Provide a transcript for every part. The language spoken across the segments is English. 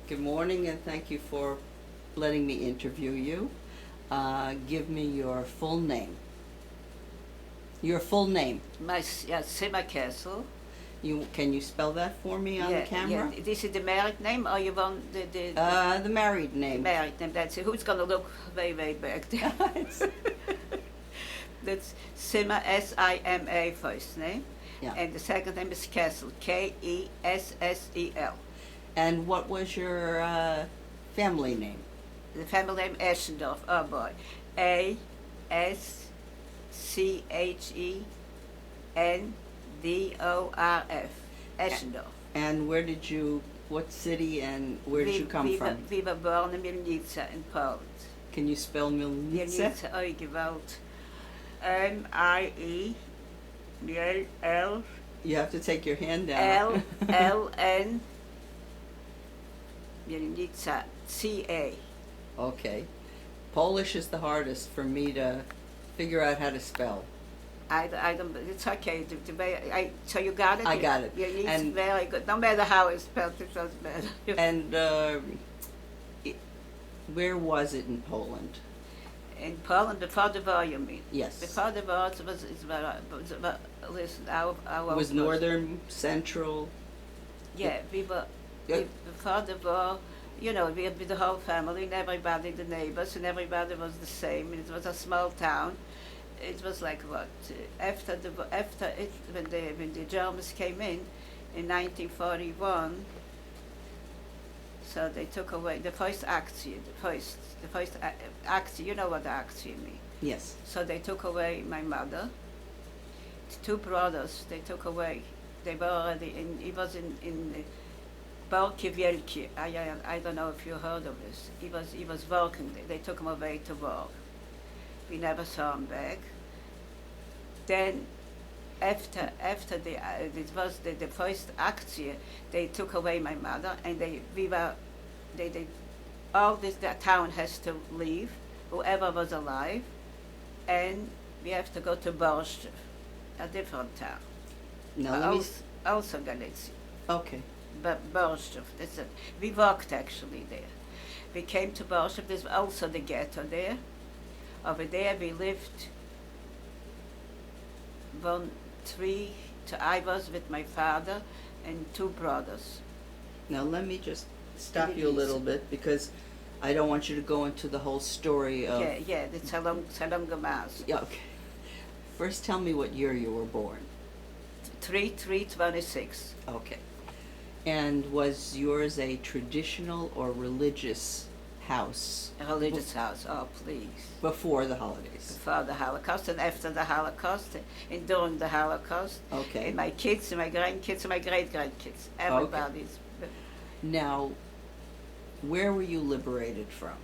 Good morning, and thank you for letting me interview you. Give me your full name. Your full name. Sima Kessel. Can you spell that for me on the camera? Yeah. This is the married name, or you want The married the name. married name? That's it. Who's gonna look way back there? That's Sima, Sima, first name, Yeah. and the second name is Kessel, Kessel. And what was your family name? The family name Eschendorf. Oh boy, Aschendorf. Eschendorf. And what city and where did you come from? We were born in Mielnica in Poland. Can you spell Mielnica? Mielnica, geweld. M-I-E, L, You have to take your hand down. L-N, Mielnica, C-A. Okay. Polish is the hardest for me to figure out how to spell. I don't, it's okay. So you got it? I got it. It's And- very good. No matter how it's spelled, it doesn't matter. And where was it in Poland? In Poland, before the war, you mean? Yes. Before the war, listen, our It was northern, central. Yeah, before the war, we had with the whole family and everybody, the neighbors, and everybody was the same. It was a small town. It was like what when the Germans came in 1941. So they took away the first action. The first action. You know what the action means. Yes. So they took away my mother. The two brothers. They took away. They were already in. He was in Balki Wielki. I don't know if you heard of this. He was working. They took him away to work. We never saw him back. Then, after it was the first action, they took away my mother, and all this the town has to leave, whoever was alive, and we have to go to Borscht, a different town. Now let me. Also Galicia. Okay. But Borscht, that's it. We walked actually there. We came to Borscht. There's also the ghetto there. Over there we lived I was with my father and two brothers. Now let me just stop you a little bit because I don't want you to go into the whole story of. Yeah, the Salongamas. Yeah. Okay. First, tell me what year you were born. 3/3/26. Okay. And was yours a traditional or religious house? A religious house. Oh, please. Before the holidays. Before the Holocaust and after the Holocaust and during the Holocaust. Okay. And my kids and my grandkids and my great-grandkids. Everybody's. Now, where were you liberated from?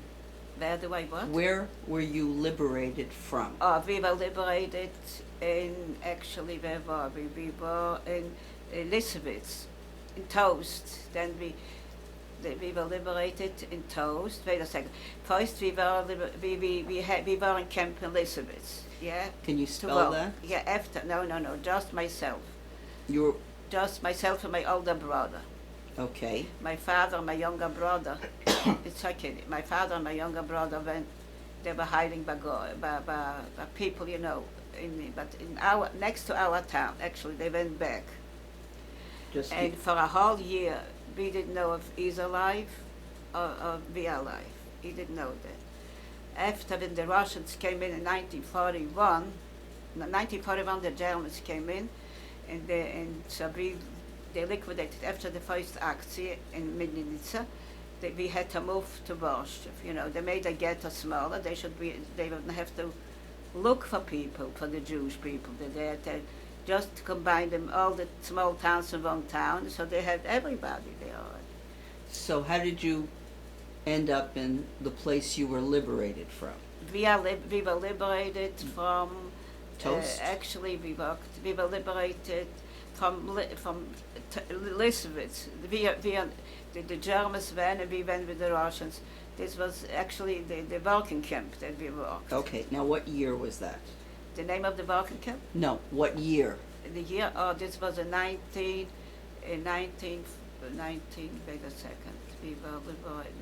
Where do I what? Where were you liberated from? Oh, we were liberated where were we? We were in Elizabeth, in Toast. Then we were liberated in Toast. Wait a second. First we were we were in Camp Elizabeth. Yeah. Can you spell that? Yeah. After no, just myself. You were. Just myself and my older brother. Okay. My father and my younger brother. It's okay. My father and my younger brother went. They were hiding by people, but in next to our town. Actually, they went back. And for a whole year, we didn't know if he's alive or we are alive. He didn't know that. After when the Russians came in 1941, the Germans came in, and they liquidated after the first action in Mielnica. We had to move to Borscht. They made the ghetto smaller. They wouldn't have to look for people, for the Jewish people. They had to just combine them, all the small towns in one town, so they had everybody there already. So how did you end up in the place you were liberated from? We were liberated from. Toast? Actually, we were liberated from Elizabeth. The Germans went and we went with the Russians. This was actually the working camp that we worked. Okay, now what year was that? The name of the working camp? No, what year? The year, this was in 19 wait a second, we were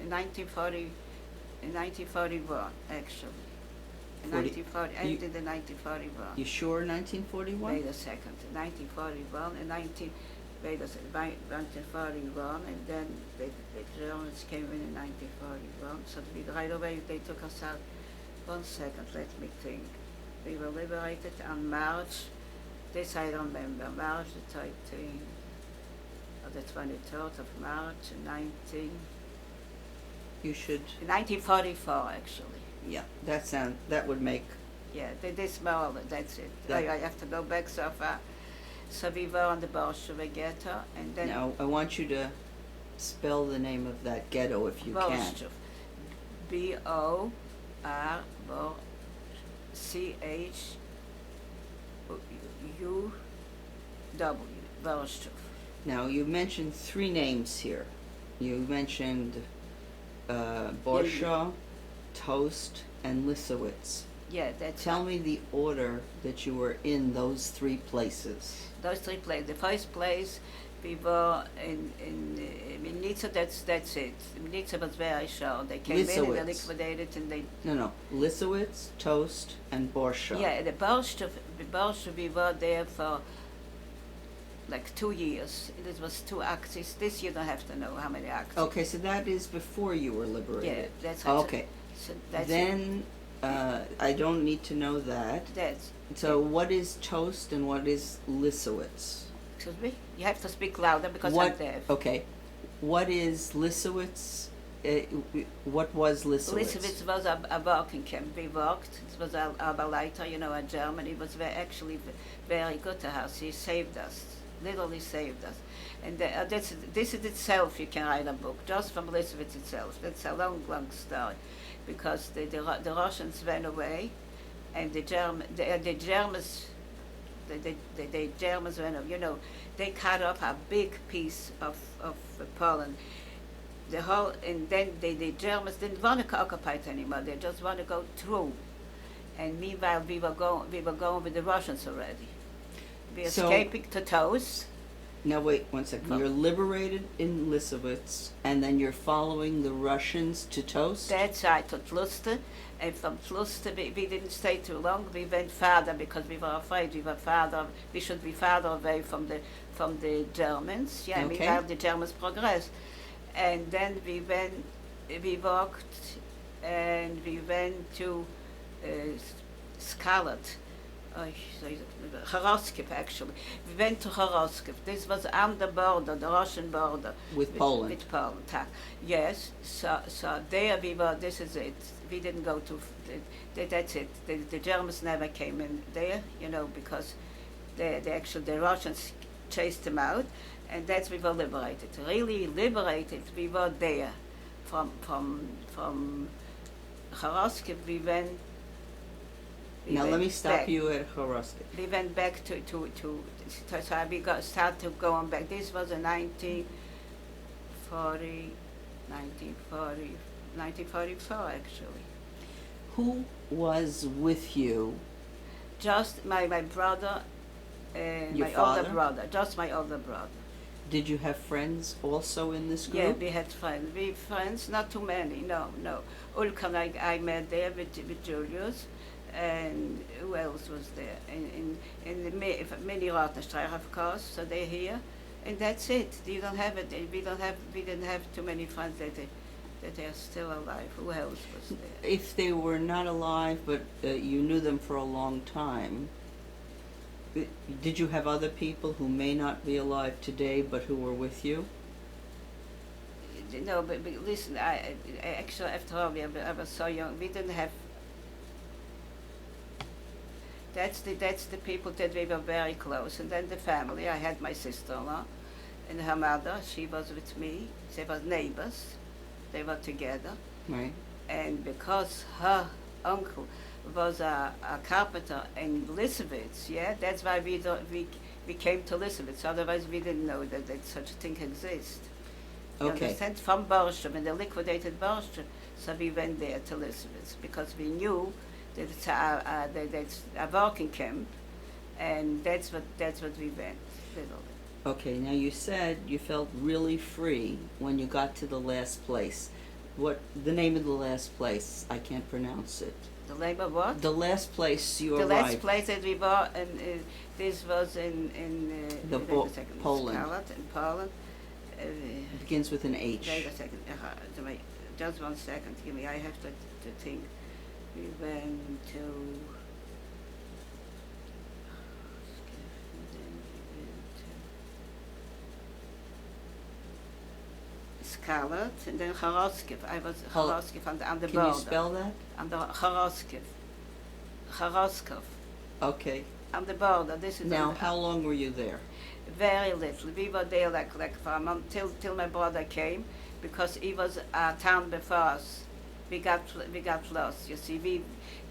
in 1941, actually. In 40 1940, you- ended in 1941. You sure 1941? Wait a second, 1941 and 1941, and then the Germans came in 1941. So right away they took us out. 1 second, let me think. We were liberated on March. This I remember. March the 13th, or the 23rd of March, You should, 1944 actually. yeah, that would make, Yeah, this more, that's it. That- I have to go back so far. So we were on the Bolshevik ghetto, and then now, I want you to spell the name of that ghetto if you can. Bolshevik. B-O-R-C-H-U-W, Bolshevik. Now, you mentioned 3 names here. You mentioned Borsha, Toast, and Lissowitz. Yeah, that's Tell me the order that you were in those 3 places. those 3 places. The first place, we were in Nitsa, that's it. Nitsa was very short. They came in and they Lissowitz. liquidated and they No, Lissowitz, Toast, and Borsha. Yeah, the Bolshevik, we were there for like 2 years. It was 2 axes. This you don't have to know how many axes. Okay, so that is before you were liberated. Yeah, that's how. Okay, So that's then I don't need to know that. That's. So what is Toast and what is Lissowitz? Excuse me. You have to speak louder because I'm What? deaf. Okay, what is Lissowitz? What was Lissowitz? Lissowitz was a working camp. We worked. It was a Arbeiter, a German. He was actually very good to us. He saved us, literally saved us. And this is itself, you can write a book, just from Lissowitz itself. That's a long, long story. Because the Russians went away, and the Germans went away. They cut off a big piece of Poland. And then the Germans didn't want to occupy it anymore. They just want to go through. And meanwhile, we were going with the Russians already. We were So- escaping to Toast. Now wait 1 second. Well- You're liberated in Lissowitz, and then you're following the Russians to Toast? That's right, to Tluster. And from Tluster, we didn't stay too long. We went farther because we were afraid. We should be farther away from the Germans. Yeah, Okay. meanwhile the Germans progressed. And then we walked, and we went to Scarlet. Horoskip, actually. We went to Horoskip. This was on the border, the Russian border. With Poland. With Poland, yes. So there we were, this is it. We didn't go to, that's it. The Germans never came in there, because the Russians chased them out, and that's we were liberated. Really liberated, we were there. From Horoskip, we went. Now let me stop back. you at Horoskip. We went back to so we started going back. This was in 1944 actually. Who was with you? Just my brother and Your my father? older brother. Just my older brother. Did you have friends also in this Yeah, group? we had friends. Not too many. No. Ulka I met there with Julius. And who else was there? In the Mini Rottenstreich, of course. So they're here, and that's it. You don't have it. We didn't have too many friends that are still alive. Who else was there? If they were not alive, but you knew them for a long time, did you have other people who may not be alive today, but who were with you? No, but listen. I actually, after all, I was so young. We didn't have. That's the people that we were very close. And then the family, I had my sister-in-law and her mother, she was with me. They were neighbors. They were together. Right. And because her uncle was a carpenter in Lissowitz, yeah, that's why we came to Lissowitz. Otherwise we didn't know that such a thing exists. You Okay. understand? From Borscht, when they liquidated Borscht, so we went there to Lissowitz because we knew that it's a working camp, and that's what we went. Literally. Okay, now you said you felt really free when you got to the last place. What the name of the last place? I can't pronounce it. The labor what? The last place you The arrived. last place that we were, and this was in The wait a second, Poland. Scarlet in Poland. It begins with an H. Wait a second, just 1 second. Give me. I have to think. We went to. Scarlet and then Horoskiv. I was Horoskiv on the Can border. you spell that? On the Horoskiv. Horoskov. Okay. On the border. This is Now, on the, how long were you there? very little. We were there like for a month till my brother came, because he was a town before us. We got lost. You see, we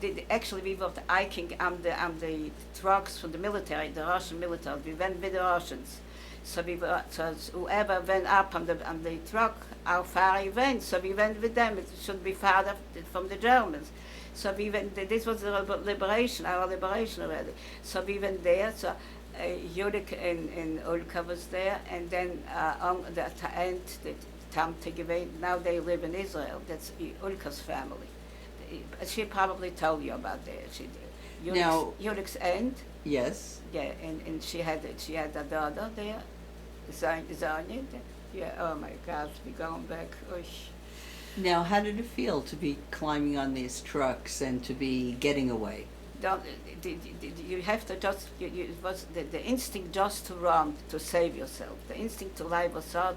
were hiking on the trucks from the military, the Russian military. We went with the Russians. So whoever went up on the truck, how far he went. So we went with them. It should be farther from the Germans. So we went. This was the liberation, our liberation already. So we went there. So Judith and Ulka was there, and then the aunt, the Tante Gewehen, now they live in Israel. That's Ulka's family. She probably told you about that. She did. Now- Judith's aunt, Yes. yeah, and she had a daughter there, Zanya. Yeah, oh my God, we're going back. Oish. Now, how did it feel to be climbing on these trucks and to be getting away? Don't, you have to just, it was the instinct just to run, to save yourself. The instinct to life was so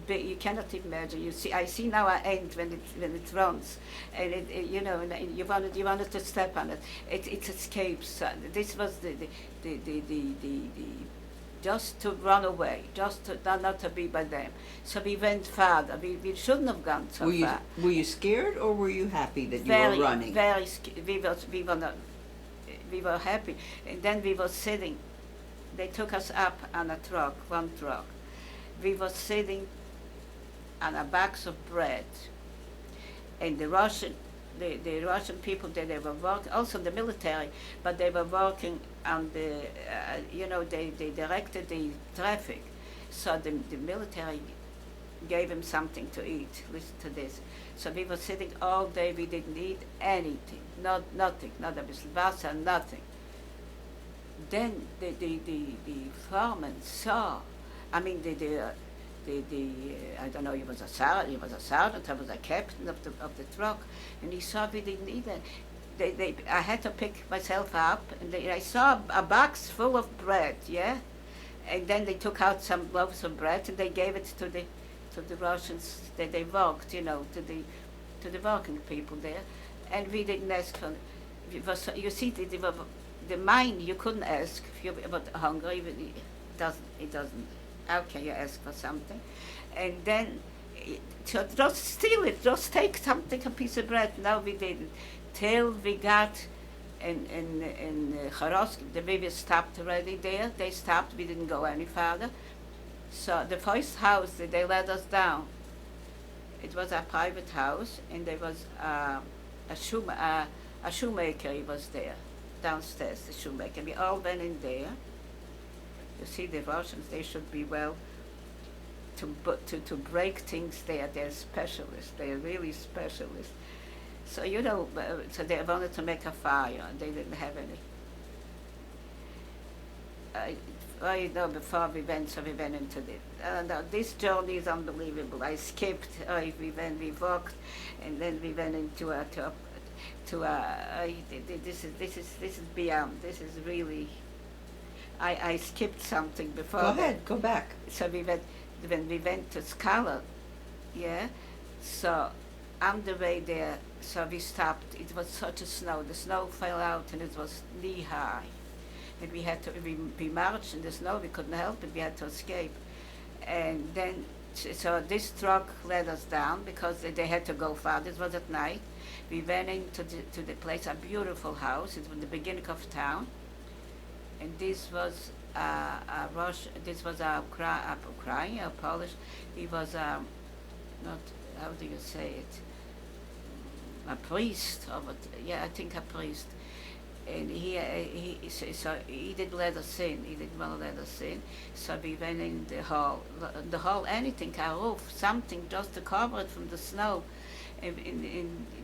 big, you cannot imagine. You see, I see now an ant when it runs, and and you wanted to step on it. It escapes. So this was the just to run away, just to not to be by them. So we went farther. We shouldn't have gone so far. Were you scared or were you happy that you Very, were running? very. We were happy, and then we were sitting. They took us up on a truck, one truck. We were sitting on a box of bread, and the Russian people they were working, also the military, but they were working on the, they directed the traffic, so the military gave him something to eat. Listen to this. So we were sitting all day. We didn't eat anything, nothing, not a bit water, nothing. Then the foreman saw. I mean I don't know. He was a sergeant. I was a captain of the truck, and he saw we didn't eat it. I had to pick myself up, and I saw a box full of bread. Yeah, and then they took out some loaves of bread and they gave it to the Russians that they worked, to the working people there, and we didn't ask for. You see, the mine you couldn't ask if you were hungry. It doesn't. How can you ask for something? And then just steal it. Just take something, a piece of bread. No, we didn't. Till we got in Kharovsk, the baby stopped already there. They stopped. We didn't go any farther. So the first house that they let us down, it was a private house, and there was a shoemaker. He was there downstairs. The shoemaker. We all went in there. You see, the Russians, they should be well to break things there. They're specialists. They're really specialists. So so they wanted to make a fire, and they didn't have any. Before we went into this. This journey is unbelievable. I skipped. We walked, and then we went into this is beyond. This is really. I skipped something before. Go ahead. Go back. So when we went to Skala, yeah. So on the way there, so we stopped. It was such a snow. The snow fell out, and it was knee high. And we had to, we marched in the snow, we couldn't help it, we had to escape. And then, so this truck led us down because they had to go far. This was at night. We went into the place, a beautiful house. It was the beginning of town. And this was a Ukrainian, a Polish. He was not, how do you say it? A priest, I think a priest. And so he didn't let us in. He didn't want to let us in. So we went in the hall. The hall, anything, a roof, something just to cover it from the snow. And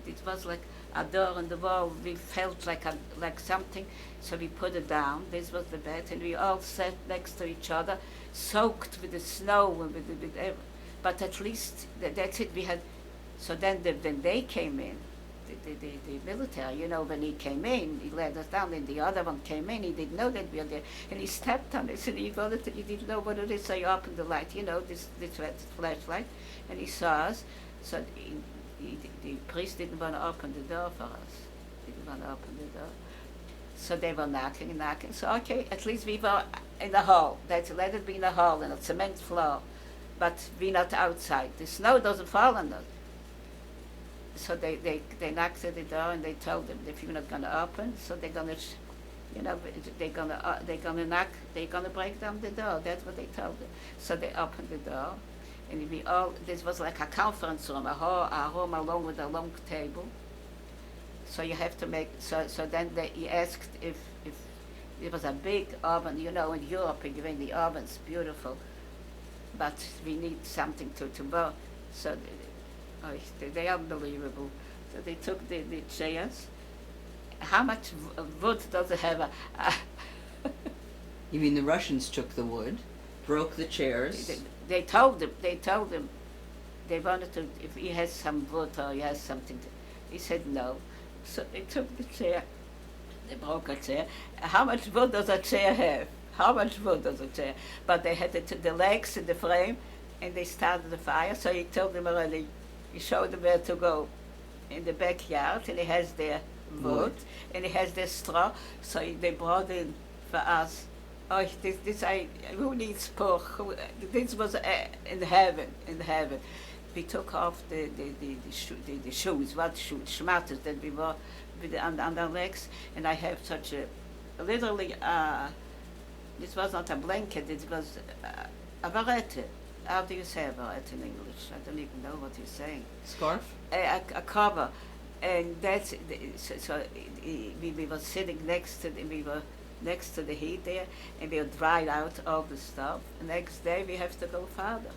it was like a door on the wall. We felt like something. So we put it down. This was the bed, and we all sat next to each other, soaked with the snow and but at least that's it. We had. So then when they came in, the military, when he came in, he led us down, and the other one came in, he didn't know that we were there, and he stepped on it, and he didn't know what it is, so he opened the light, this red flashlight, and he saw us, so the priest didn't want to open the door for us, didn't want to open the door, so they were knocking and knocking, so okay, at least we were in the hall, let it be in the hall, in a cement floor, but we're not outside, the snow doesn't fall on us. So they knocked at the door and they told them if you're not going to open, so they're going to, they're going to knock, they're going to break down the door. That's what they told them. So they opened the door, and this was like a conference room, a room along with a long table. So you have to make, so then he asked if it was a big oven, in Europe, in the oven's beautiful, but we need something to burn. So they're unbelievable. So they took the chairs. How much wood does it have? You mean the Russians took the wood, broke the chairs? They told him, they wanted to, if he has some wood or he has something. He said no. So they took the chair, they broke a chair. How much wood does a chair have? How much wood does a chair? But they had the legs in the frame, and they started the fire, so he told them already, he showed them where to go in the backyard, and he has their wood, and he has their straw, so they brought in for us. Oh, who needs pork? This was in heaven. We took off the shoes, schmatters that we wore on our legs, and I have such literally, this was not a blanket, it was a barrette. How do you say about it in English? I don't even know what you're saying. Scarf? A cover. And that's, so we were sitting next to the heat there, and we dried out all the stuff. The next day we have to go farther.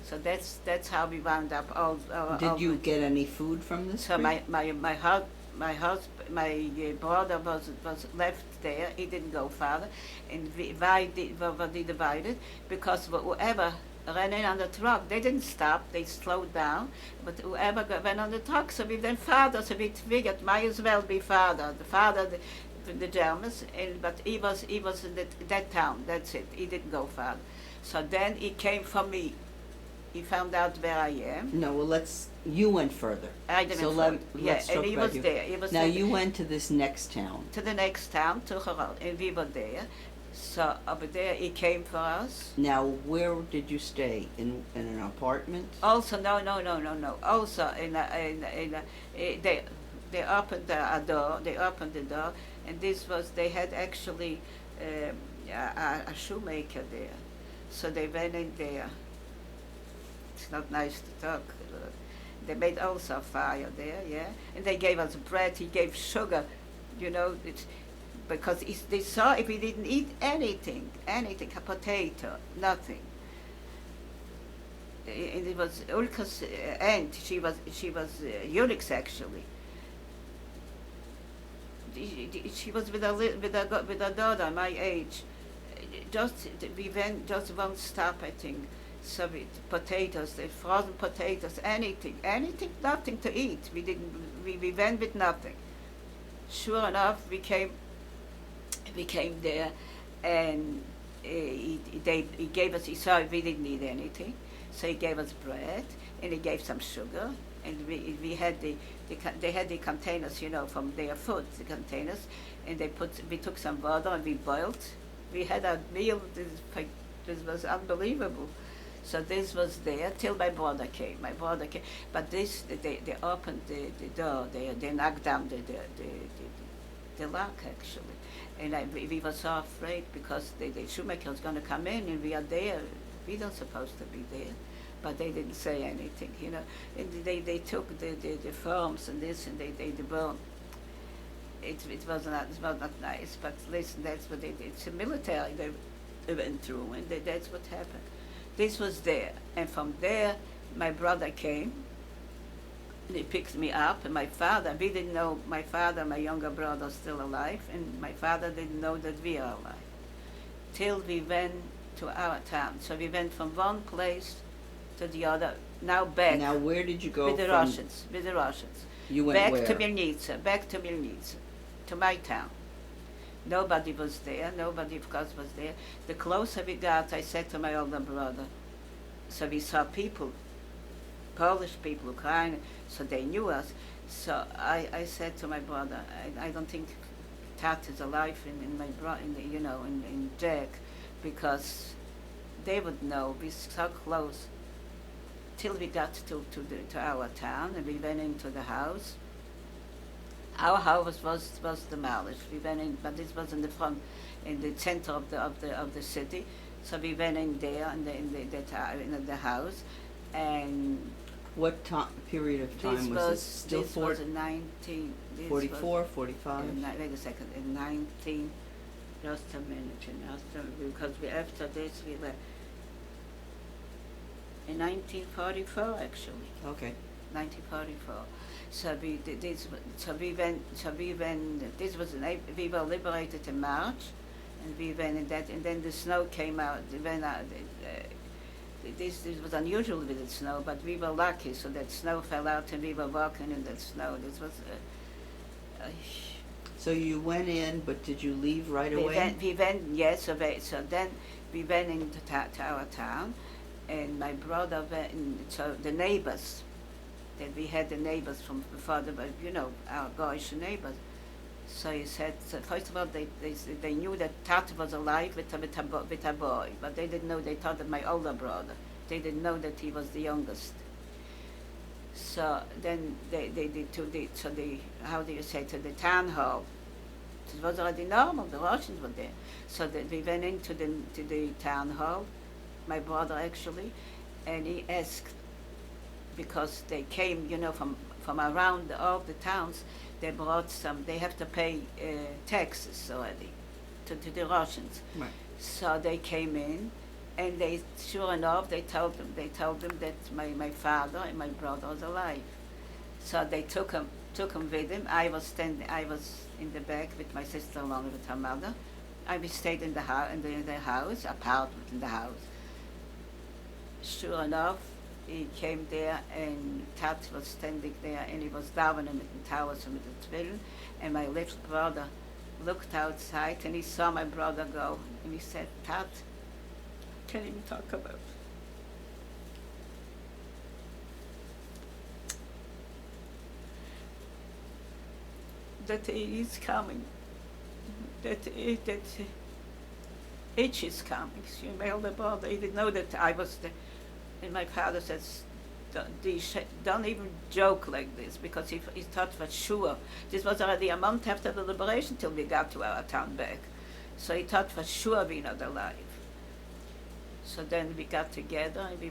So that's how we wound up all. Did you get any food from this? So my brother was left there. He didn't go farther, and we divided because whoever ran in on the truck, they didn't stop. They slowed down, but whoever went on the truck, so we went farther. So we figured might as well be farther. The Germans, but he was in that town. That's it. He didn't go farther. So then he came for me. He found out where I am. No, well, you went further. I didn't. So let's talk and he about was you. there. He was now there. You went to this next town. To the next town, to Gerald, and we were there. So over there, he came for us. Now, where did you stay? In an apartment? Also, no. Also, they opened the door. They opened the door, and they had actually a shoemaker there. So they went in there. It's not nice to talk. They made also a fire there, yeah. And they gave us bread. He gave sugar, because they saw if we didn't eat anything, a potato, nothing. And it was Ulka's aunt. She was Unix actually. She was with a daughter my age. We went just one stop, I think. So with potatoes, the frozen potatoes, anything, nothing to eat. We went with nothing. Sure enough, we came there, and he gave us. He saw we didn't need anything, so he gave us bread, and he gave some sugar, and we had they had the containers, from their food, the containers, and we took some water and we boiled. We had a meal. This was unbelievable. So this was there till my brother came. But they opened the door. They knocked down the lock actually, and we were so afraid because the shoemaker was going to come in, and we are there. We don't supposed to be there, but they didn't say anything, And they took the forms and this, and they burned. it was not nice. But listen, that's what it's a military they went through, and that's what happened. This was there, and from there, my brother came. And he picked me up, and my father. We didn't know my father, my younger brother, still alive, and my father didn't know that we are alive. Till we went to our town. So we went from one place to the other. Now back. Now, where did you go with the from? Russians. With the Russians. You went back where? to Milnitsa, to my town. Nobody was there. Nobody, of course, was there. The closer we got, I said to my older brother. So we saw people, Polish people, Ukraine. So they knew us. So I said to my brother, I don't think Tat is alive in Jack, because they would know. We're so close. Till we got to our town, and we went into the house. Our house was demolished. We went in, but this was in the front, in the center of the city. So we went in there in the house, and What period of time was this? Still this was in 19... 44, 45? Wait a second, in 19... Just a minute, because after this we left. In 1944, actually. Okay. 1944. So this was we were liberated in March, and we went in that, and then the snow came out. This was unusual with the snow, but we were lucky, so that snow fell out and we were walking in that snow. This was... So you went in, but did you leave right away? Yes, so then we went into to our town, and my brother went, so the neighbors, that we had the neighbors from before, our Goyish neighbors. So he said, so first of all, they knew that Tat was alive with a boy, but they didn't know, they thought that my older brother. They didn't know that he was the youngest. So then they did to the town hall. It was already normal, the Russians were there. So we went into the town hall, my brother actually, and he asked, because they came, from around all the towns, they brought they have to pay taxes already to the Russians. Right. So they came in, and sure enough, they told them that my father and my brother was alive. So they took him with him. I was in the back with my sister along with her mother. We stayed in the house, apartment in the house. Sure enough, he came there, and Tat was standing there, and he was davening with the towers and with the tefillin, and my little brother looked outside, and he saw my brother go, and he said, Tat, can't even talk about it. That he is coming, that H is coming. My older brother, he didn't know that I was there. And my father says, don't even joke like this, because he thought for sure. This was already a month after the liberation till we got to our town back. So he thought for sure we're not alive. So then we got together, and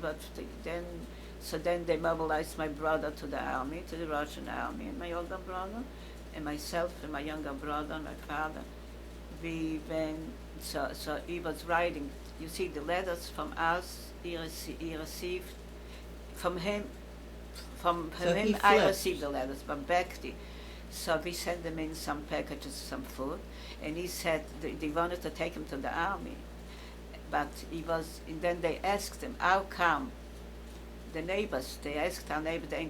then they mobilized my brother to the army, to the Russian army, and my older brother, and myself and my younger brother and my father. We went, so he was writing, you see, the letters from us, he received from him. I received the letters, but back so we sent them in some packages, some food, and he said they wanted to take him to the army, but and then they asked him, how come? The neighbors, they asked our neighbor, they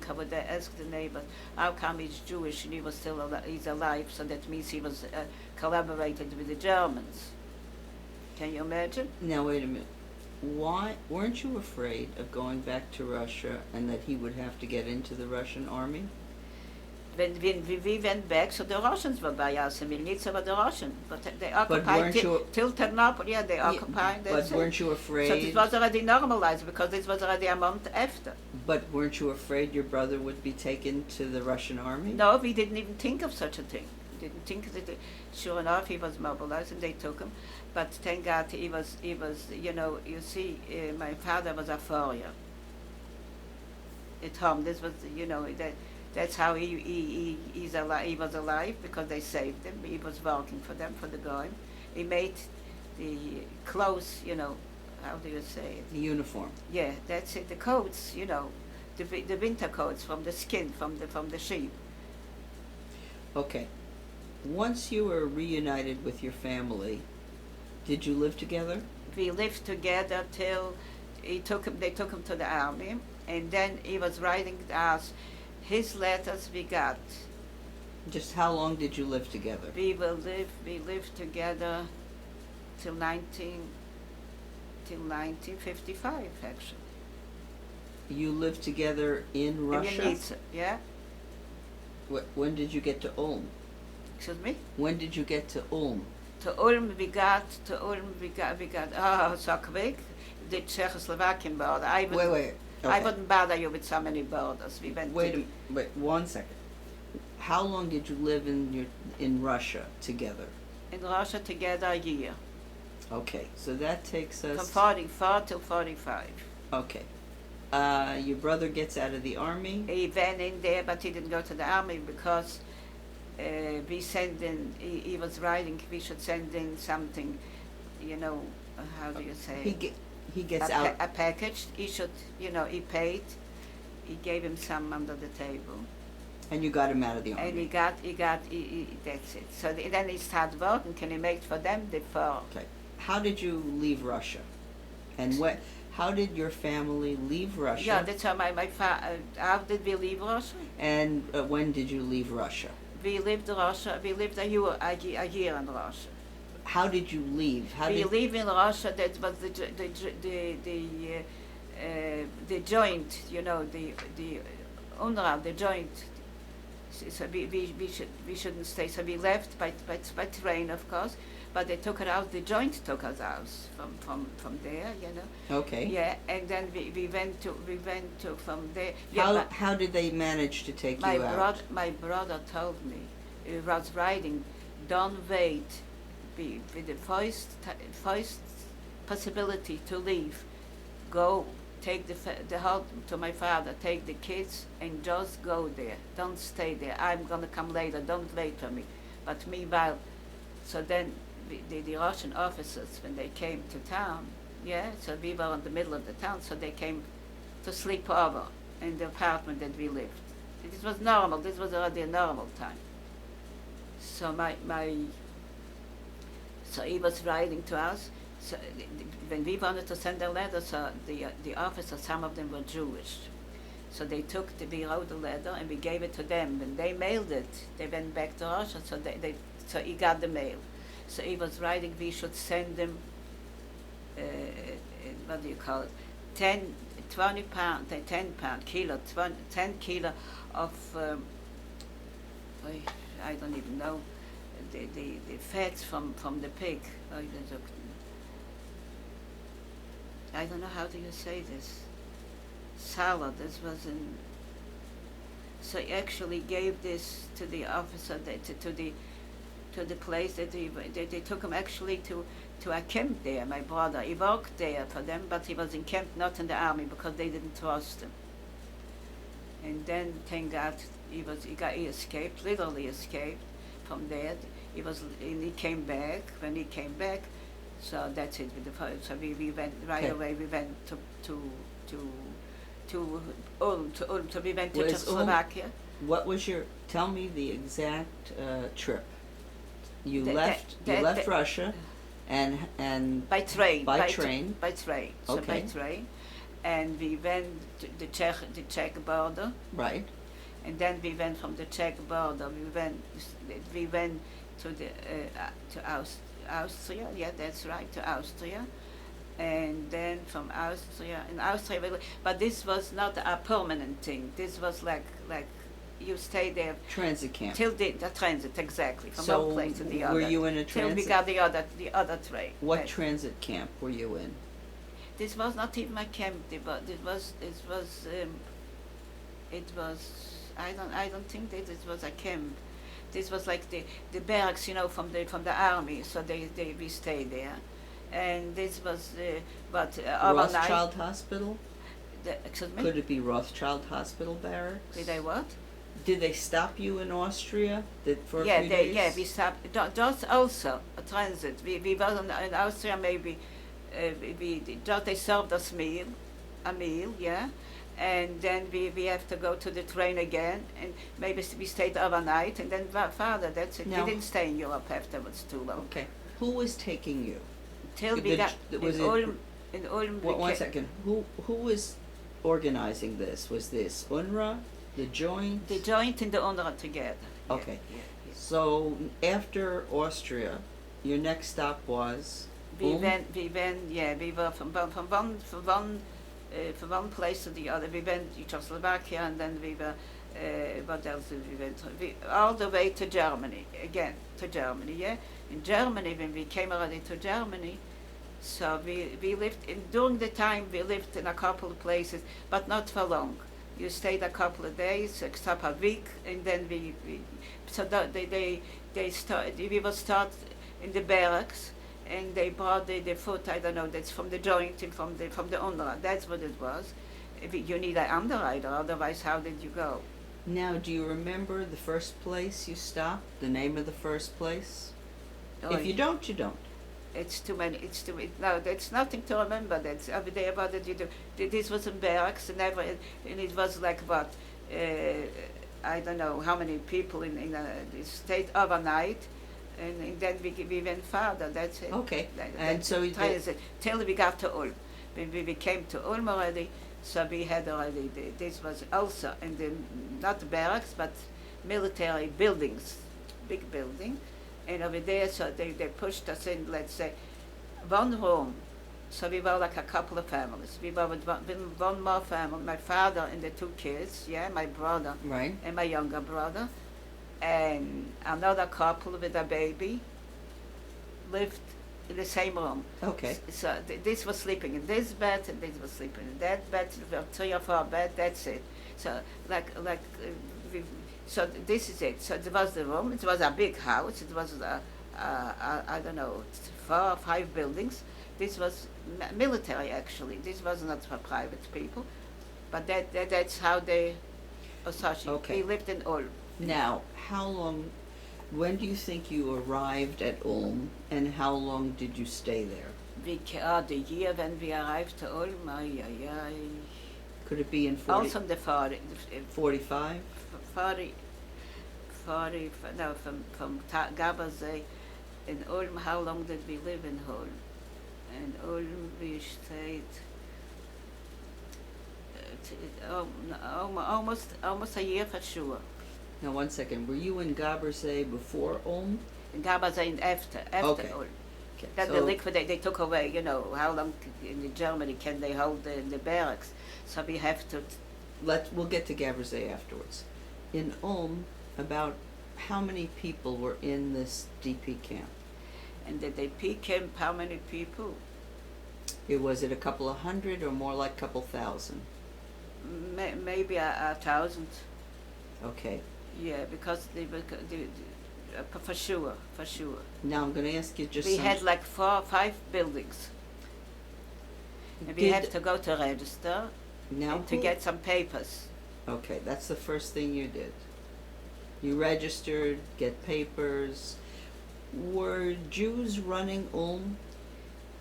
asked the neighbor, how come he's Jewish and he's alive? So that means he was collaborated with the Germans. Can you imagine? Now wait a minute. Why weren't you afraid of going back to Russia and that he would have to get into the Russian army? When we went back, so the Russians were by us, and Milnitsa were the Russians, but they occupied till Ternopil. Yeah, they occupied. But weren't you afraid? So this was already normalized, because this was already a month after. But weren't you afraid your brother would be taken to the Russian army? No, we didn't even think of such a thing. We didn't think that. Sure enough, he was mobilized, and they took him. But thank God, he was. You see, my father was a farrier at home. This was, that. That's how he's alive. He was alive because they saved him. He was working for them, for the guy. He made the clothes, how do you say it? The uniform. Yeah, that's it. The coats, the winter coats from the skin, from the sheep. Okay. Once you were reunited with your family, did you live together? We lived together till they took him to the army, and then he was writing us his letters we got. Just how long did you live together? We lived together till 1955 actually. You lived together in Russia? Viennese, yeah. When did you get to Ulm? Excuse me? When did you get to Ulm? To Ulm we got, so quick, the Czechoslovakian border. Wait. Okay. I wouldn't bother you with so many borders. We went Wait 1 second. How long did you live in Russia together? in Russia together a year, Okay, so that takes from us. 44 till 45. Okay. Your brother gets out of the army. He went in there, but he didn't go to the army because we sent in, he was writing, we should send in something, how do you say? He gets out. A package. He should, he paid. He gave him some under the table. And you got him out of the army. And he got, that's it. So then he started working. Can he make for them the fall? Okay. How did you leave Russia? And how did your family leave Russia? Yeah, that's how how did we leave Russia? And when did you leave Russia? We lived a year in Russia. How did you leave? We live in Russia. That was the joint, the UNRWA, the joint. So we shouldn't stay. So we left by train, of course. But they took it out. The joint took us out from there, Okay. Yeah, and then we went to from there. How did they manage to take you out? My brother told me, he was writing, don't wait. With the first possibility to leave, go take the help to my father, take the kids and just go there. Don't stay there. I'm gonna come later. Don't wait for me. But meanwhile, so then the Russian officers, when they came to town, so we were in the middle of the town, so they came to sleep over in the apartment that we lived. This was normal. This was already a normal time. So so he was writing to us. So when we wanted to send a letter, so the officers, some of them were Jewish. So we wrote the letter and we gave it to them. When they mailed it, they went back to Russia, so he got the mail. So he was writing we should send them, what do you call it, 20 pound, 10 pound, 10 kilo of, I don't even know, the fats from the pig. I don't know how do you say this. Salad. This was in. So he actually gave this to the officer, to the place that they took him actually to a camp there. My brother, he worked there for them, but he was in camp, not in the army, because they didn't trust him. And then, thank God, he escaped, literally escaped from there. And he came back. When he came back, so that's it with the fire. So we went right away. We went to Ulm. So we went to Czechoslovakia. What was tell me the exact trip. You left Russia and by train. By train. By train. So Okay. by train. And we went to the Czech border. Right. And then we went from the Czech border. We went to Austria. Yeah, that's right, to Austria. And then from Austria, but this was not a permanent thing. This was like you stay there Transit camp. till the transit, exactly, from So one place to the other. were you in a till we transit? got the other train. What transit camp were you in? This was not even a camp. It was. I don't think that it was a camp. This was like the barracks, from the army. So we stayed there, and this was overnight. Rothschild Hospital? Excuse me. Could it be Rothschild Hospital barracks? Did I what? Did they stop you in Austria for a Yeah, few days? we stopped. Just also a transit. We was in Austria maybe. Just they served us a meal, yeah, and then we have to go to the train again, and maybe we stayed overnight, and then father, that's it. Now- We didn't stay in Europe afterwards too long. Okay. Who was taking you? Till we The got j- was in it- Ulm. In Ulm, we One ca- second. Who was organizing this? Was this UNRWA, the Joint? The joint and the UNRWA together. Yeah, Okay. yeah. So after Austria, your next stop was We Ulm? went, yeah, we were from one place to the other. We went to Czechoslovakia, and then we were, what else did we went? All the way to Germany, again, yeah. In Germany, when we came already to Germany, so we lived, during the time we lived in a couple of places, but not for long. You stayed a couple of days, except a week, and then so we will start in the barracks, and they brought the food, I don't know, that's from the joint and from the UNRWA, that's what it was. You need an underwriter, otherwise how did you go? Now, do you remember the first place you stopped? The name of the first place? Oh, If you don't, you don't. It's too many. It's too. No, there's nothing to remember. That's every day about it. You do. This was in barracks, and it was like what, I don't know how many people in the state overnight, and then we went further. That's it. Okay. And That's so it. Till we got to Ulm. When we came to Ulm already, so we had already. This was also in the not the barracks but military buildings, big building. And over there, so they pushed us in, let's say, one room. So we were like a couple of families. We were with one more family, my father and the two kids, yeah, my brother Right. and my younger brother, and another couple with a baby lived in the same room. Okay. So this was sleeping in this bed, and this was sleeping in that bed. There were 3 or 4 beds. That's it. So so this is it. So it was the room. It was a big house. It was I don't know, 4 or 5 buildings. This was military actually. This was not for private people, but that's how they associated. Okay. We lived in Ulm. Now, when do you think you arrived at Ulm, and how long did you stay there? The year when we arrived to Ulm, Could it be in also in the 40, 45? 40, no, from Gabazay in Ulm. How long did we live in Ulm? In Ulm we stayed almost a year for sure. Now, one second. Were you in Gabersee before Ulm? In Gabazay after Okay. Ulm. Okay. Then so, the liquidate, they took away, how long in Germany can they hold the barracks? So we have to. we'll get to Gabersee afterwards. In Ulm, about how many people were in this DP camp? And the DP camp, how many people? Was it a couple of hundred or more like a couple thousand? Maybe 1,000. Okay. Yeah, because for sure. Now I'm going to ask you just We some... had like 4 or 5 buildings. And we Did- had to go to register now and to who- get some papers. Okay, that's the first thing you did. You registered, get papers. Were Jews running Ulm?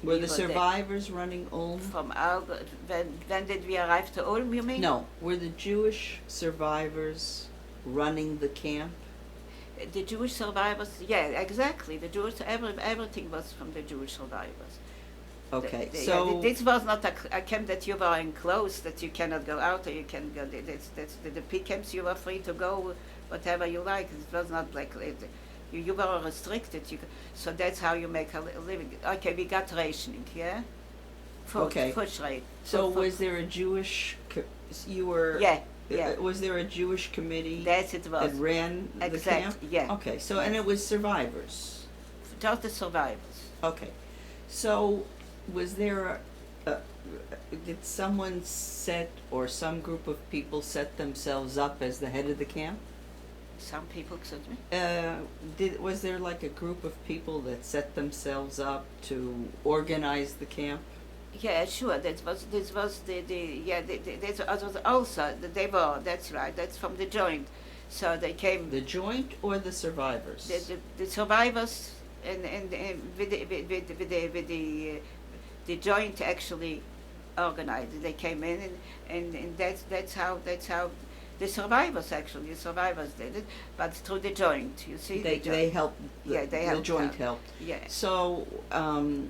Were We the were there. survivors running Ulm? From our, when did we arrive to Ulm, you mean? No. Were the Jewish survivors running the camp? The Jewish survivors, yeah, exactly. The Jewish, everything was from the Jewish survivors. Okay, Yeah, this was not a camp that you were enclosed, that you cannot go out or you can go. That's the P camps. You were free to go whatever you like. It was not like you were restricted. So that's how you make a living. Okay, we got rationing, yeah. Food, Okay. food rate. So food- was there a Jewish? You were. Yeah, yeah. Was there a Jewish committee That's it that was. ran the Exact, camp? yeah. Okay, so and it was survivors. Just the survivors. Okay, so was there did someone set or some group of people set themselves up as the head of the camp? Some people, excuse me. Was there like a group of people that set themselves up to organize the camp? Yeah, sure. This was the yeah. This was also they were. That's right. That's from the joint. So they came, The joint or the survivors? the survivors, and the joint actually organized it. They came in, and that's how the survivors did it, but through the joint, you see. They helped. Yeah, they The helped joint out. helped. Yeah. So, And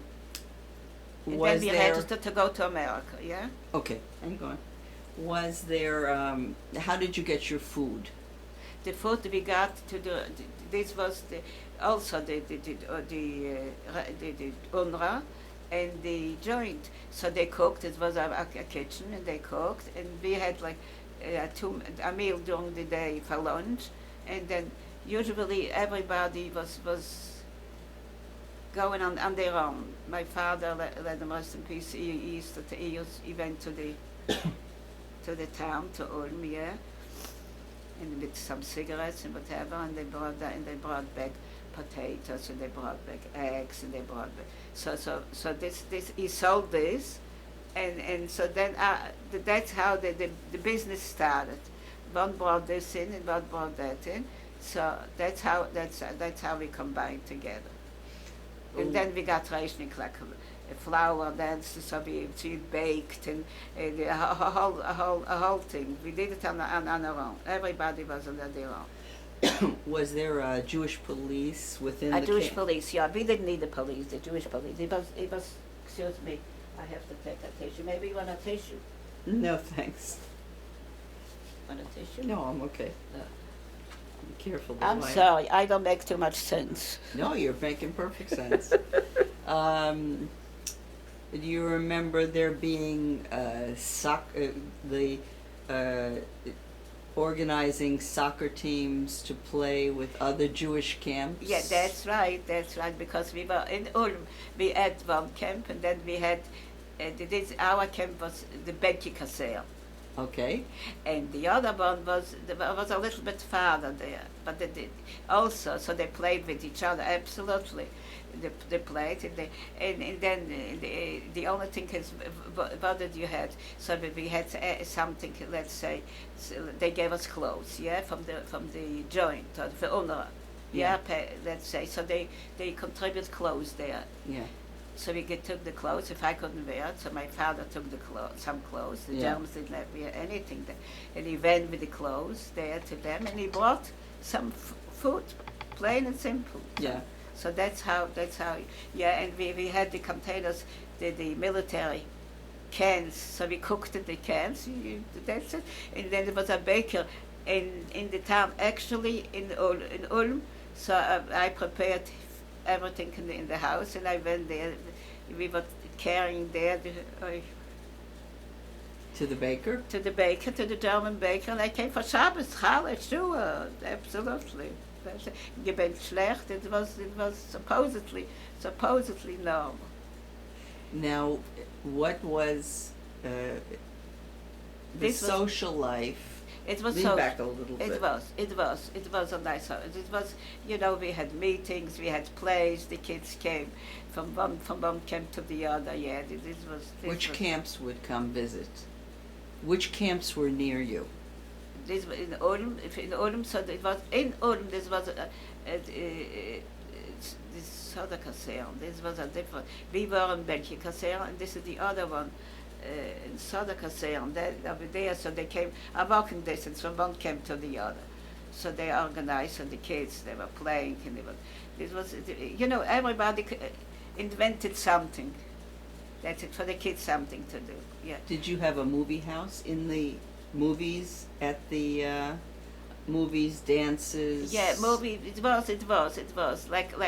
was then we there? registered to go to America, yeah? Okay, hang on. Was there? How did you get your food? The food we got to this was also the UNRWA and the joint. So they cooked. It was a kitchen, and they cooked, and we had like a meal during the day for lunch, and then usually everybody was going on their own. My father, let him rest in peace, he went to the town, to Ulm, yeah, and with some cigarettes and whatever, and they brought back potatoes, and they brought back eggs, and they brought back, so this he sold this, and so then that's how the business started. One brought this in, and one brought that in, so that's how we combined together. And then we got Reichnig, like a flour, then so we baked, and a whole thing. We did it on our own. Everybody was on their own. Was there a Jewish police within A the Jewish camp? police, yeah. We didn't need the police, the Jewish police. It was, excuse me, I have to take a tissue. Maybe you want a tissue? No, thanks. Want a tissue? No, I'm okay. No. Be careful. I'm Why- sorry, I don't make too much sense. No, you're making perfect sense. Do you remember there being organizing soccer teams to play with other Jewish camps? Yeah, that's right, because we were in Ulm. We had one camp, and then we had, our camp was the Benki Kessel. Okay. And the other one was a little bit farther there, but they did also. So they played with each other, absolutely. They played, and then the only thing is what did you had? So that we had something. Let's say they gave us clothes, yeah, from the joint or the owner, yeah. Let's say so they contribute clothes there. Yeah. So we took the clothes if I couldn't wear it. So my father took some clothes. The Yeah. Germans didn't let me wear anything there. And he went with the clothes there to them, and he brought some food, plain and simple. Yeah. So that's how, yeah, and we had the containers, the military cans, so we cooked in the cans, that's it. And then there was a baker in the town, actually in Ulm, so I prepared everything in the house, and I went there, we were carrying there To the baker? to the baker, to the German baker, and I came for Shabbos, Challah, sure, absolutely. Je bent schlecht, it was supposedly normal. Now, what was the This was- social life? It was Lean so. back a little bit. It was a nice house. It was, we had meetings, we had plays. The kids came from one camp to the other. Yeah, this Which was, camps would come visit? Which camps were near you? This was in Ulm. In Ulm, so it was in Ulm. This was this other caserne. This was a different. We were in Belgian caserne, and this is the other one. In Southern Kaserne, over there, so they came a walking distance from one camp to the other. So they organized, and the kids, they were playing, and this was, everybody invented something. That's it, for the kids, something to do, yeah. Did you have a movie house in the movies, at the movies, dances? Yeah, movie, it was, like,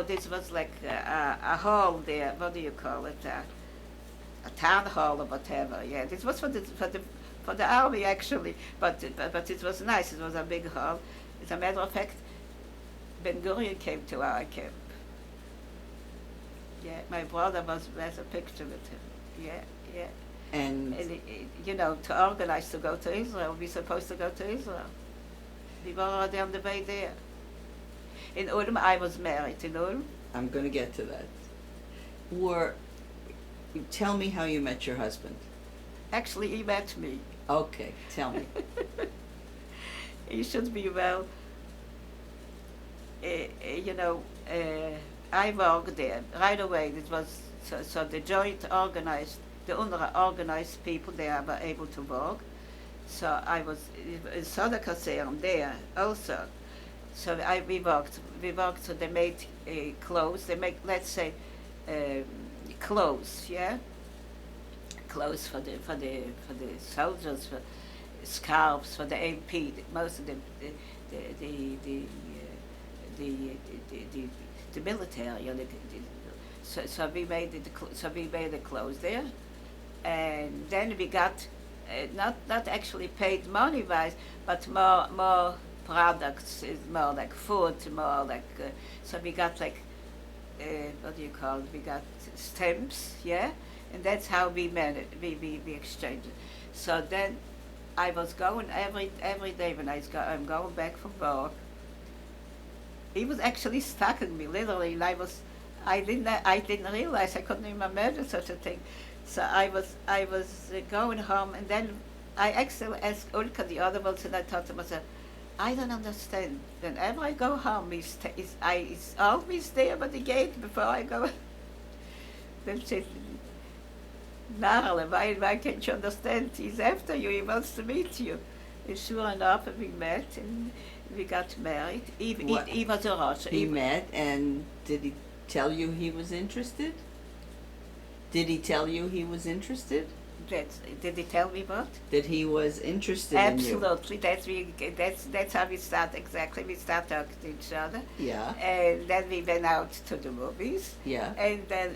this was like a hall there, what do you call it, a town hall or whatever. Yeah, this was for the army actually, but it was nice. It was a big hall. As a matter of fact, Ben Gurion came to our camp. Yeah, my brother has a picture with him. Yeah. And To organize to go to Israel, we're supposed to go to Israel. We were already on the way there. In Ulm, I was married in Ulm. I'm going to get to that. Tell me how you met your husband. Actually, he met me. Okay, tell me. he should be well. You know, I worked there right away. It was so the joint organized, the UNRWA organized people. They were able to work. So I was in Soderkasern there also. So we worked. So they made clothes. They make, let's say, clothes. Yeah, clothes for the soldiers, for scarves for the MP. Most of the the military. You know, so we made the clothes there, and then we got not actually paid money wise, but more products, more like food, more like so we got like what do you call it? We got stamps, yeah, and that's how we managed. We exchanged it. So then I was going every day when I'm going back from work. He was actually stalking me literally, and I didn't realize I couldn't even imagine such a thing. So I was going home, and then I actually asked Ulka the other ones, and I thought to myself, I don't understand. Whenever I go home, he's always there by the gate before I go. Then she said, Narle, why can't you understand? He's after you, he wants to meet you. And sure enough, we met and we got married. He was a Russian. He met, and did he tell you he was interested? Did he tell you he was interested? Did he tell me what? That he was interested Absolutely. That's how we start exactly. We start talking to each other. in you? Yeah. And then we went out to the movies. Yeah. And then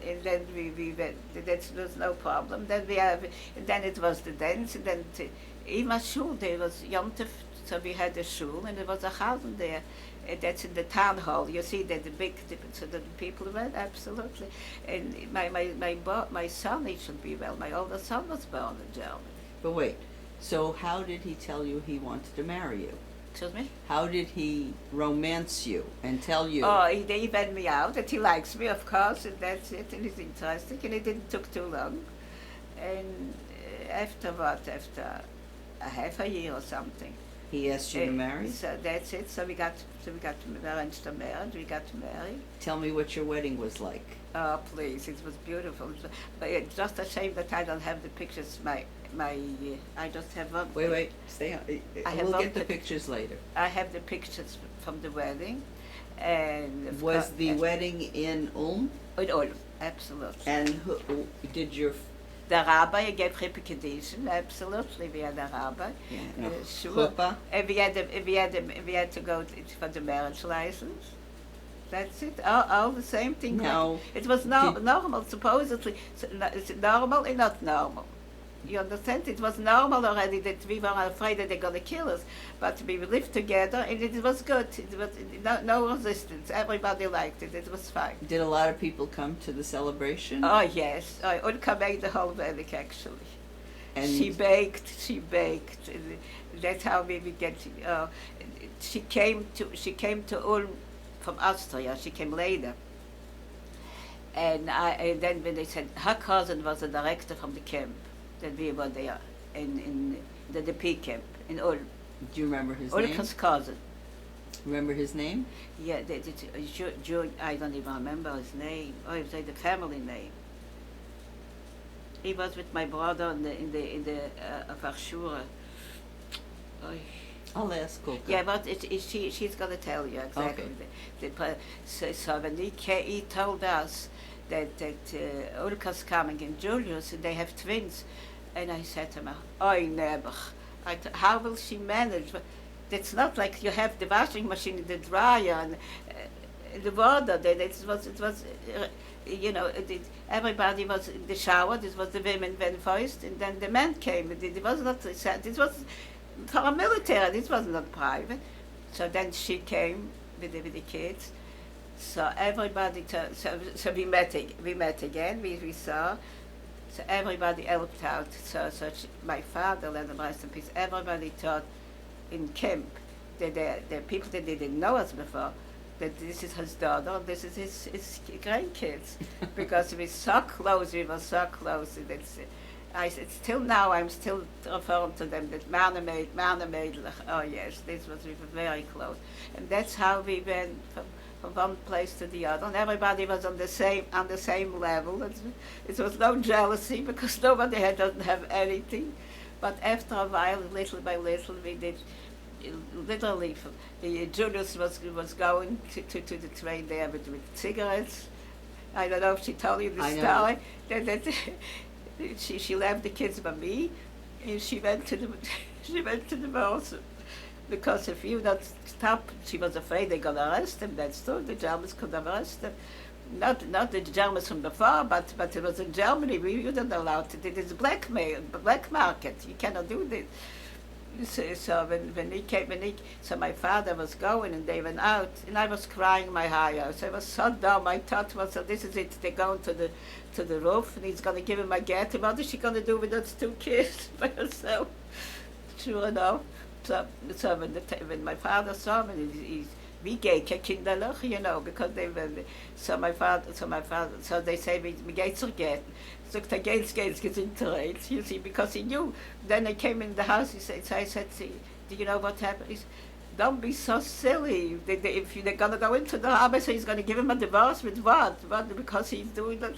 we went. That was no problem. Then then it was the dance. And then in my shul there was Yom Tov, so we had a shul, and there was a house there. That's in the town hall. You see that so the people went, absolutely. And my son, he should be well. My older son was born in Germany. But wait, so how did he tell you he wanted to marry you? Excuse me? How did he romance you and tell you? Oh, he went me out, and he likes me, of course, and that's it, and it's interesting, and it didn't took too long. And after a half a year or something, He asked you to marry? So that's it. So we arranged a marriage. We got married. Tell me what your wedding was like. Oh, please, it was beautiful. But it's just a shame that I don't have the pictures. I just have one. Wait, stay on. We'll get the pictures later. I have the pictures from the wedding, and was the wedding in Ulm? In Ulm, absolutely. And did your the rabbi gave Repetition, absolutely. We had a rabbi. Yeah, Sure. And we had to go for the marriage license. That's it. All the same thing. Now, it was normal, supposedly. Is it normal and not normal? You understand? It was normal already that we were afraid that they're going to kill us. But we lived together, and it was good. It was no resistance. Everybody liked it. It was fine. Did a lot of people come to the celebration? Oh, yes. Ulka made the whole wedding, actually. And she baked. That's how we get. She came to Ulm from Austria. She came later. And then when they said her cousin was a director from the camp, that we were there in the DP camp in Ulm. Do you remember his name? Ulka's cousin. Remember his name? Yeah, I don't even remember his name. Oh, it was the family name. He was with my brother in the Varshura. I'll ask Ulka. Yeah, but she's going to tell you exactly. Okay. So when he told us that Ulka's coming and Julius, and they have twins, and I said to him, "Oi, never. How will she manage? It's not like you have the washing machine, the dryer, and the water. It was everybody was in the shower. This was the women went first, and then the men came. It was not. This was for a military. This was not private. So then she came with the kids. So everybody. So we met again. We saw. So everybody helped out. So my father, let him rest in peace. Everybody thought in camp that the people that didn't know us before, that this is his daughter, this is his grandkids, because we were so close. Still now, I'm still referring to them, that Manemeidlich. Oh yes, this was, we were very close. And that's how we went from one place to the other. And everybody was on the same level. It was no jealousy because nobody doesn't have anything. But after a while, little by little, we did, literally, Julius was going to the train there with cigarettes. I don't know if she told you the I know. story. That she left the kids by me, and she went to the she went to the house because if you not stop, she was afraid they're gonna arrest him. That's true. The Germans could arrest him. Not the Germans from before, but it was in Germany. We didn't allow it. It is black market. You cannot do this. So when he came, so my father was going and they went out, and I was crying my eye out. I was so dumb. I thought, well, so this is it. They're going to the roof, and he's going to give him a get. What is she going to do with those two kids by herself? Sure enough. So when my father saw me, he's we gave kinderlich, because they were, so they say, we geht's get. So geht's gesintereit, you see, because he knew. Then I came in the house, I said, do you know what happened? He said, don't be so silly. If they're going to go into the army, so he's going to give him a divorce with what? What? Because he's doing that.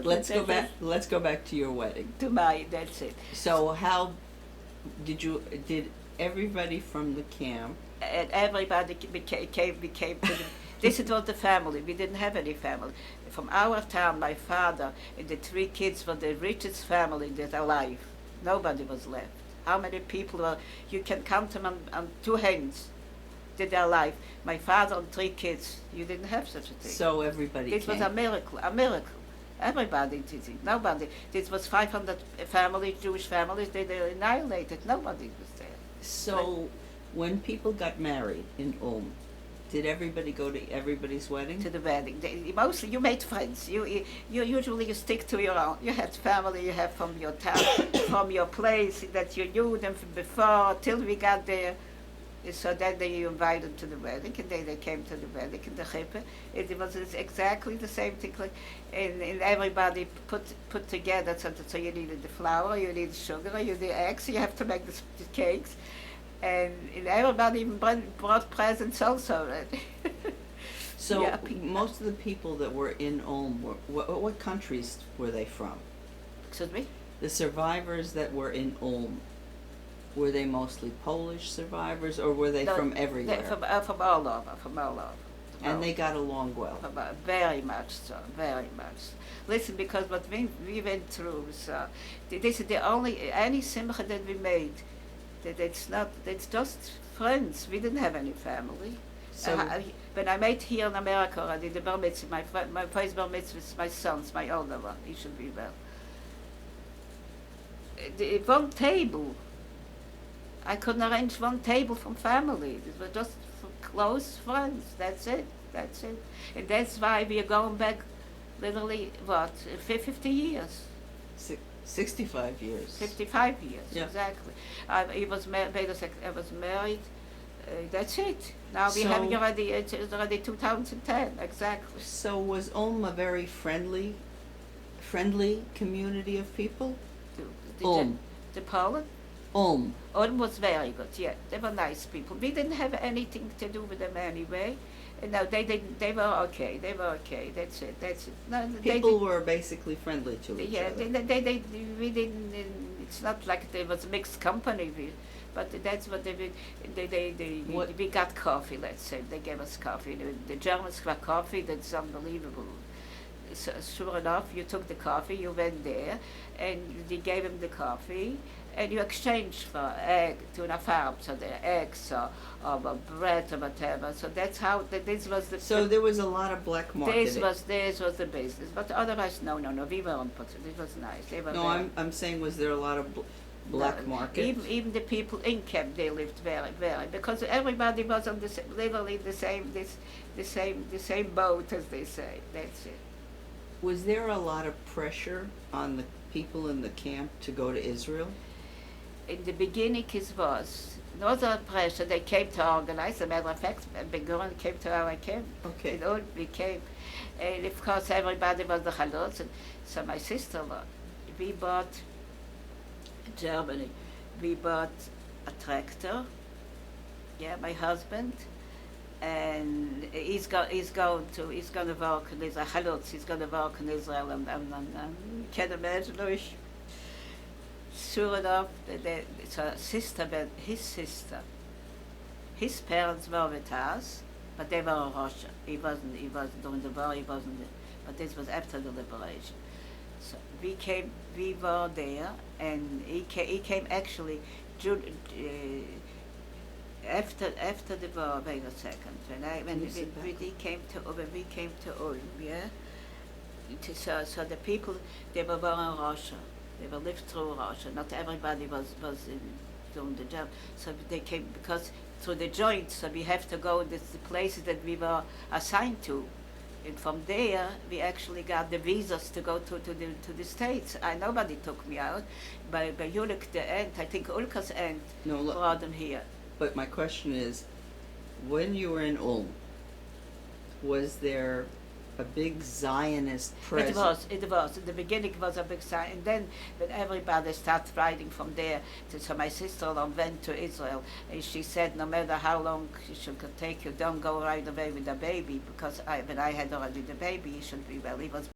Let's go back to your wedding. That's it. So how did everybody from the camp? And everybody came to the, this was the family. We didn't have any family. From our town, my father and the three kids were the richest family that alive. Nobody was left. How many people were, you can count them on two hands that are alive. My father and three kids, you didn't have such a thing. So everybody This came. was a miracle. Everybody did it. Nobody. This was 500 families, Jewish families, they annihilated. Nobody was there. So when people got married in Ulm, did everybody go to everybody's wedding? To the wedding. Mostly you made friends. You usually you stick to your own. You had family you have from your town, from your place that you knew them from before till we got there. So then you invited them to the wedding, and they came to the wedding in the Chippe. It was exactly the same thing, and everybody put together. So you needed the flour, you needed sugar, you needed eggs. You have to make the cakes. And everybody even brought presents also. So Yeah, most of the people that were in Ulm, what countries were they from? Excuse me? The survivors that were in Ulm, were they mostly Polish survivors, or were they No, from everywhere? From all over. And they got along well. Very much so, very much. Listen, because what we went through, so this is the only, any simcha that we made, it's just friends. We didn't have any family. So When I made here in America, I did the bar mitzvah, my first bar mitzvah with my sons, my older one, he should be well. One table, I couldn't arrange one table from family. It was just for close friends, that's it. And that's why we are going back literally, 50 years? 65 years. 55 years, Yeah. exactly. I was married, that's it. Now we have it's already 2010, exactly. So was Ulm a very friendly community of people? Ulm. The Poland? Ulm. Ulm was very good, yeah. They were nice people. We didn't have anything to do with them anyway. No, they didn't. They were okay. That's it. No, People were basically friendly to each yeah, other. we didn't. It's not like there was mixed company, but that's what we got coffee. Let's say they gave us coffee. The Germans got coffee. That's unbelievable. So, sure enough, you took the coffee. You went there, and you gave them the coffee. And you exchange for egg to a farm, so the eggs or bread or whatever. So that's how this was the. So there was a lot of black market. This was the business, but otherwise no. We weren't. It was nice. They were. No, I'm saying, was there a lot of black market? Even the people in camp, they lived very, very, because everybody was on literally the same boat, as they say. That's it. Was there a lot of pressure on the people in the camp to go to Israel? In the beginning, it was not a pressure. They came to organize. As a matter of fact, Ben-Gurion came to our camp. Okay. We came. And of course, everybody was the Chalutz. So my sister we bought in Germany. We bought a tractor. Yeah, my husband, and he's going to work in Israel. Halutz, he's going to work in Israel, and you can imagine. Sure enough, it's a sister, but his sister. His parents were with us, but they were in Russia. He wasn't during the war. He wasn't. But this was after the liberation. So we were there, and he came actually. After the war, wait a second. When we came to Ulm, yeah. So the people they were in Russia. They were lived through Russia. Not everybody was doing the job. So they came because through the joint. So we have to go to the places that we were assigned to. And from there, we actually got the visas to go to the States. Nobody took me out. By Ulrich, the aunt, I think Ulka's aunt brought them here. But my question is, when you were in Ulm, was there a big Zionist presence? It was. In the beginning it was a big sign. And then when everybody started riding from there, so my sister-in-law went to Israel, and she said, no matter how long it should take you, don't go right away with the baby, because when I had already the baby, he should be well. He was